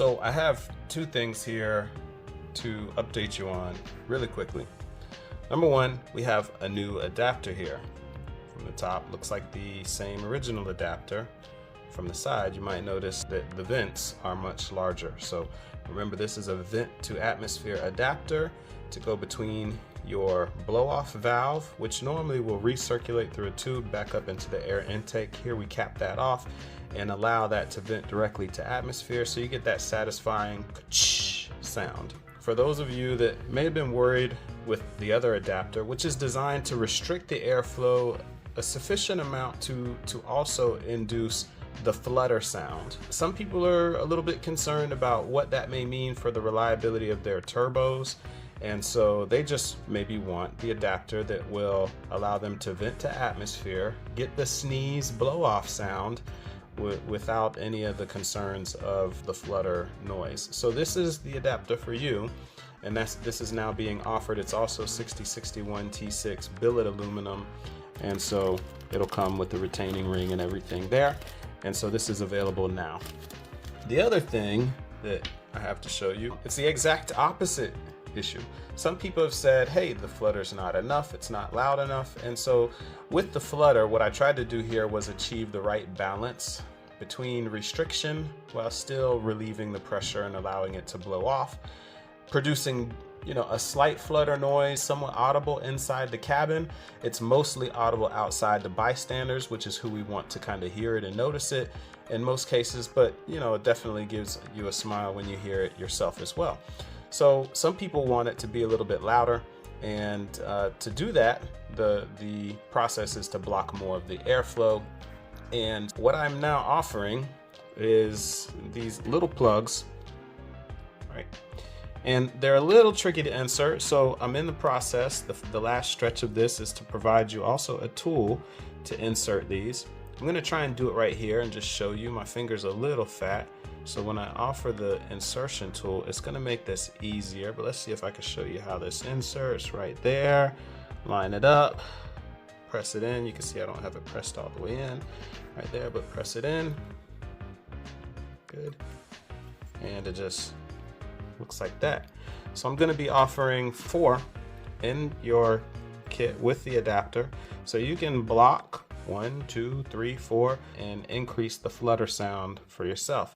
So I have two things here to update you on really quickly. Number one, we have a new adapter here. From the top, looks like the same original adapter. From the side, you might notice that the vents are much larger. So remember, this is a vent to atmosphere adapter to go between your blow-off valve, which normally will recirculate through a tube back up into the air intake. Here we cap that off and allow that to vent directly to atmosphere, so you get that satisfying sound. For those of you that may have been worried with the other adapter, which is designed to restrict the airflow a sufficient amount to also induce the flutter sound. Some people are a little bit concerned about what that may mean for the reliability of their turbos, and so they just maybe want the adapter that will allow them to vent to atmosphere, get the sneeze blow-off sound without any of the concerns of the flutter noise. So this is the adapter for you, and this is now being offered. It's also 6061 T6 billet aluminum, and so it'll come with the retaining ring and everything there. And so this is available now. The other thing that I have to show you, it's the exact opposite issue. Some people have said, hey, the flutter's not enough, it's not loud enough. And so with the flutter, what I tried to do here was achieve the right balance between restriction while still relieving the pressure and allowing it to blow off, producing a slight flutter noise, somewhat audible inside the cabin. It's mostly audible outside the bystanders, which is who we want to kind of hear it and notice it in most cases, but it definitely gives you a smile when you hear it yourself as well. So some people want it to be a little bit louder, and to do that, the process is to block more of the airflow. And what I'm now offering is these little plugs, right? And they're a little tricky to insert, so I'm in the process. The last stretch of this is to provide you also a tool to insert these. I'm going to try and do it right here and just show you. My finger's a little fat, so when I offer the insertion tool, it's going to make this easier. But let's see if I can show you how this inserts right there. Line it up, press it in. You can see I don't have it pressed all the way in right there, but press it in. Good. And it just looks like that. So I'm going to be offering 4 in your kit with the adapter, so you can block 1, 2, 3, 4 and increase the flutter sound for yourself.